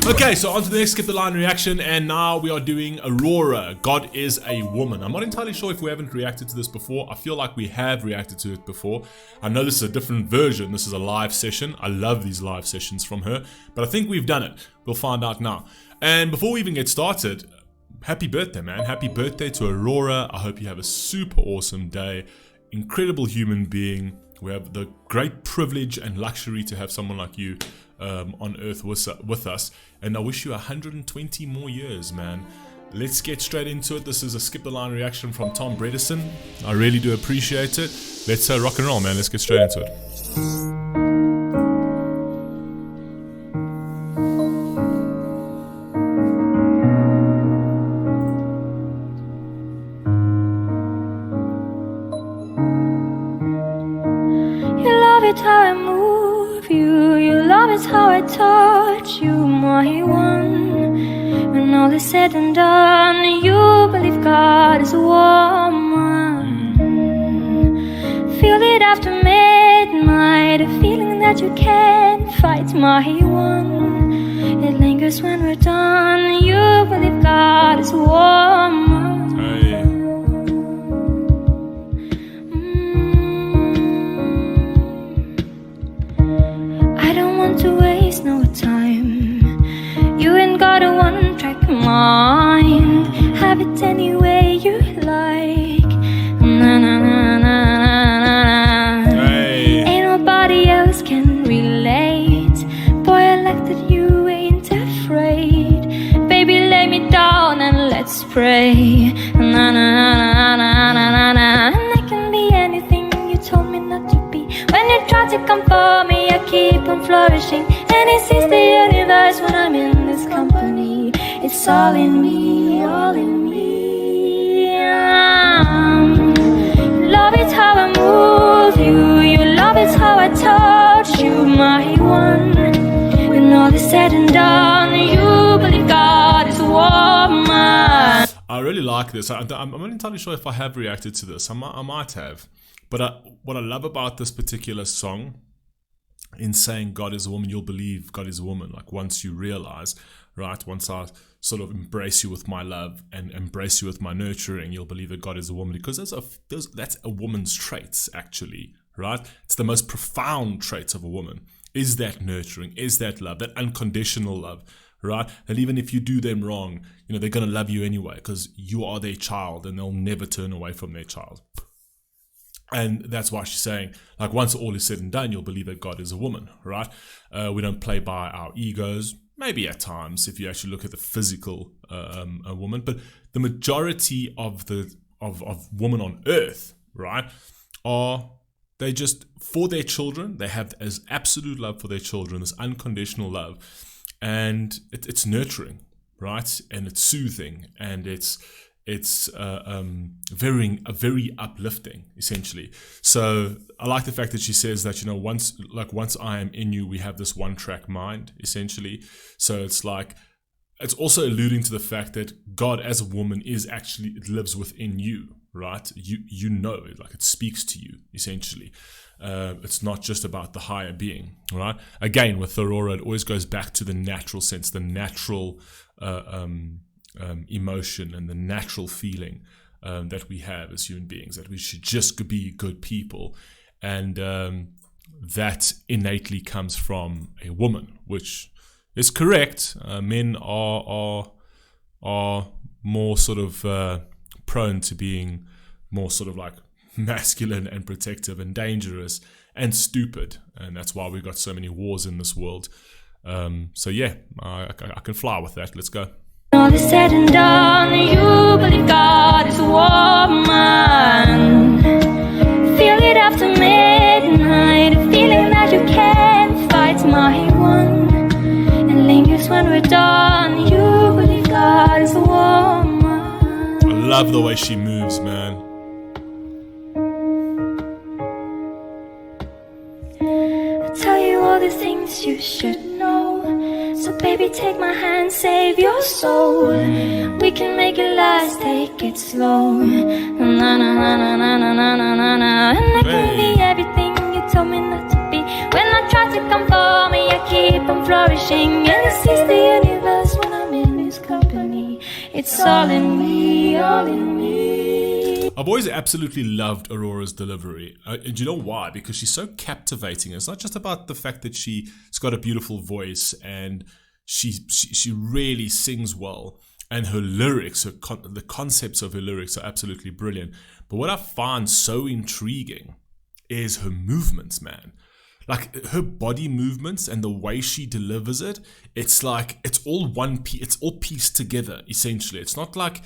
Okay, so on to the next skip the line reaction, and now we are doing Aurora, God is a Woman. I'm not entirely sure if we haven't reacted to this before. I feel like we have reacted to it before. I know this is a different version. This is a live session. I love these live sessions from her, but I think we've done it. We'll find out now. And before we even get started, happy birthday, man. Happy birthday to Aurora. I hope you have a super awesome day. Incredible human being. We have the great privilege and luxury to have someone like you on earth with us, and I wish you 120 more years, man. Let's get straight into it. This is a skip the line reaction from Tom Bredesen. I really do appreciate it. Let's rock and roll, man. Let's get straight into it. How I move you, you love it how I touch you, my one. When all is said and done, you believe God is a woman. Feel it after midnight, a feeling that you can't fight, my one. It lingers when we're done, you believe God is a woman. Hey. To waste no time. You ain't got a one-track mind. Have it any way you like. Na na na na na na. Hey. Ain't nobody else can relate. Boy, I like that you ain't afraid. Baby, lay me down and let's pray. Na na na na na na na. And I can be anything you told me not to be. When you try to come for me, I keep on flourishing. And it sees the universe when I'm in this company. It's all in me, all in me. You love it how I move you. You love it how I touch you, my one. When all is said and done, you believe God is a woman. I really like this. I'm not entirely sure if I have reacted to this. I might have. But what I love about this particular song, in saying God is a woman, you'll believe God is a woman. Like once you realize, right, once I sort of embrace you with my love and embrace you with my nurturing, you'll believe that God is a woman. Because that's a woman's traits, actually, right? It's the most profound traits of a woman. Is that nurturing? Is that love? That unconditional love, right? And even if you do them wrong, you know, they're going to love you anyway because you are their child and they'll never turn away from their child. And that's why she's saying, like, once all is said and done, you'll believe that God is a woman, right? We don't play by our egos, maybe at times, if you actually look at the physical a woman. But the majority of women on earth, right, they just, for their children, they have this absolute love for their children, this unconditional love. And it's nurturing, right? And it's soothing, and it's very uplifting, essentially. So I like the fact that she says that, you know, once I am in you, we have this one-track mind, essentially. So it's like, it's also alluding to the fact that God as a woman it lives within you, right? You know it, like it speaks to you, essentially. It's not just about the higher being, right? Again, with Aurora, it always goes back to the natural sense, the natural emotion and the natural feeling that we have as human beings, that we should just be good people, and that innately comes from a woman, which is correct. Men are more sort of prone to being more sort of like masculine and protective and dangerous and stupid, and that's why we've got so many wars in this world. So yeah, I can fly with that. Let's go. All is said and done, you believe God is a woman. Feel it after midnight, a feeling that you can't fight, my one. And lingers when we're done, you believe God is a woman. I love the way she moves, man. I'll tell you all the things you should know. So baby, take my hand, save your soul. We can make it last, take it slow. Na na na na na na na na na. And I can be everything you told me not to be. When I try try to come for me, I keep on flourishing, and it sees the universe when I'm in his company. It's all in me, all in me. I've always absolutely loved Aurora's delivery. And you know why? Because she's so captivating. It's not just about the fact that she's got a beautiful voice and she really sings well. And her lyrics, the concepts of her lyrics are absolutely brilliant. But what I find so intriguing is her movements, man. Like her body movements and the way she delivers it, it's like it's all it's all pieced together, essentially. It's not like,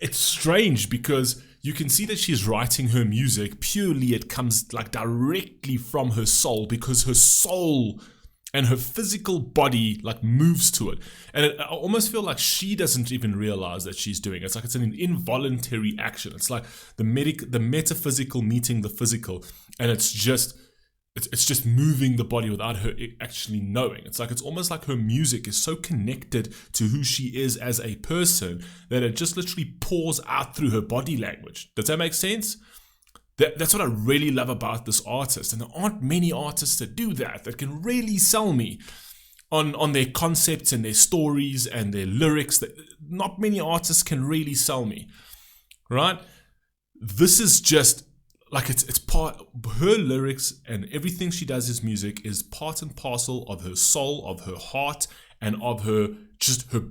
it's strange because you can see that she's writing her music purely, it comes like directly from her soul, because her soul and her physical body like moves to it. And I almost feel like she doesn't even realize that she's doing it. It's like it's an involuntary action. It's like the metaphysical meeting the physical, and it's just moving the body without her actually knowing. It's almost like her music is so connected to who she is as a person that it just literally pours out through her body language. Does that make sense? That's what I really love about this artist, and there aren't many artists that do that can really sell me on their concepts and their stories and their lyrics. That not many artists can really sell me, right? This is just like it's part, her lyrics and everything she does as music is part and parcel of her soul, of her heart, and of her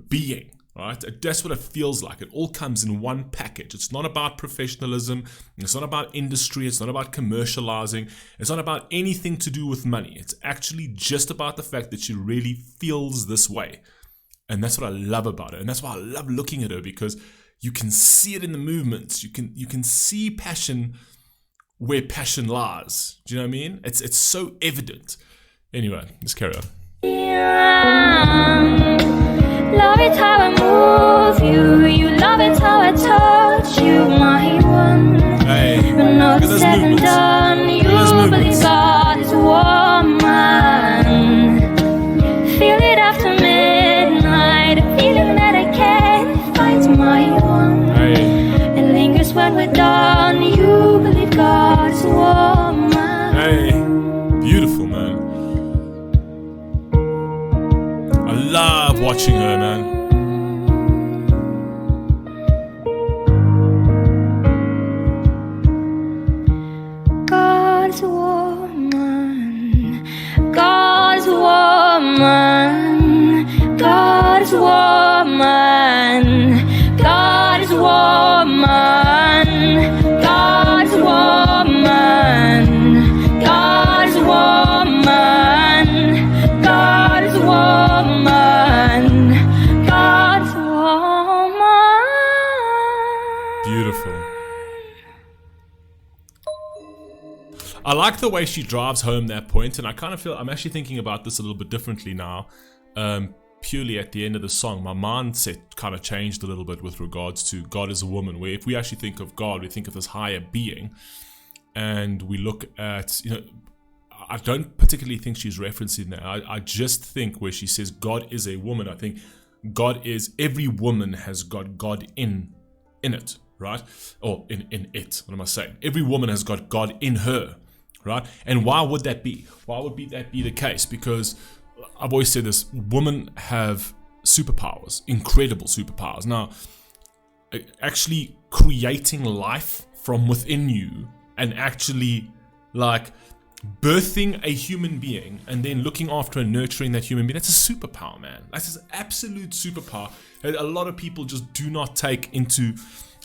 being. Right? That's what it feels like. It all comes in one package. It's not about professionalism. It's not about industry. It's not about commercializing. It's not about anything to do with money. It's actually just about the fact that she really feels this way. And that's what I love about it. And that's why I love looking at her, because you can see it in the movements. You can see passion where passion lies. Do you know what I mean? It's so evident. Anyway, let's carry on. Love it how I move you, you love it how I touch you, my one. Hey, when all is said and done, you believe God is a woman. Feel it after midnight, a feeling that I can't find, my one. Hey. It lingers when we're done, you believe God is a woman. Hey, beautiful, man. I love watching her, man. God's woman, God's woman, God's woman, God's woman, God's woman, God's woman, God's woman, God's woman. Beautiful. I like the way she drives home that point, and I kind of feel I'm actually thinking about this a little bit differently now. Purely at the end of the song, my mindset kind of changed a little bit with regards to God as a woman, where if we actually think of God, we think of this higher being, and we look at, I don't particularly think she's referencing that. I just think where she says God is a woman, I think God is, every woman has got God in it, right? Or in it, what am I saying? Every woman has got God in her, right? And why would that be? Why would that be the case? Because I've always said this, women have superpowers, incredible superpowers. Now, actually creating life from within you and actually like birthing a human being and then looking after and nurturing that human being, that's a superpower, man. That's an absolute superpower that a lot of people just do not take into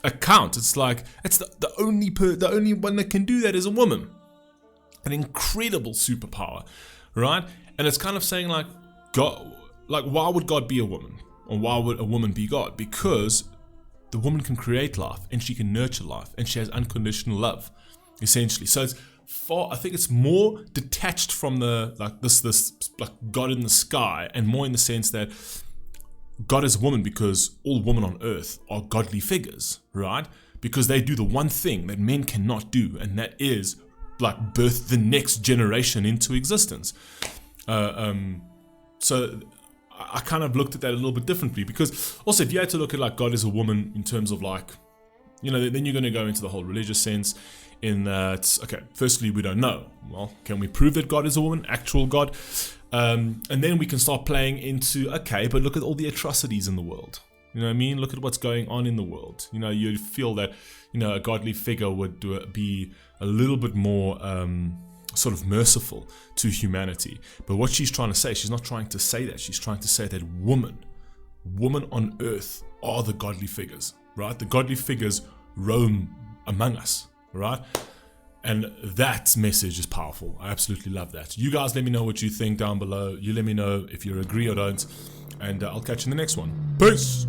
account. It's like, it's the only one that can do that is a woman. An incredible superpower, right? And it's kind of saying like, God, like, why would God be a woman? Or why would a woman be God? Because the woman can create life and she can nurture life and she has unconditional love, essentially. So it's I think it's more detached from the like this like God in the sky, and more in the sense that God is a woman because all women on earth are godly figures, right? Because they do the one thing that men cannot do, and that is like birth the next generation into existence. So I kind of looked at that a little bit differently, because also if you had to look at like God as a woman in terms of like, then you're going to go into the whole religious sense in that, okay, firstly, we don't know. Well, can we prove that God is a woman, actual God? And then we can start playing into, okay, but look at all the atrocities in the world. You know what I mean? Look at what's going on in the world. You feel that, a godly figure would be a little bit more sort of merciful to humanity. But what she's trying to say, she's not trying to say that. She's trying to say that women on earth are the godly figures, right? The godly figures roam among us, right? And that message is powerful. I absolutely love that. You guys let me know what you think down below. You let me know if you agree or don't. And I'll catch you in the next one. Peace!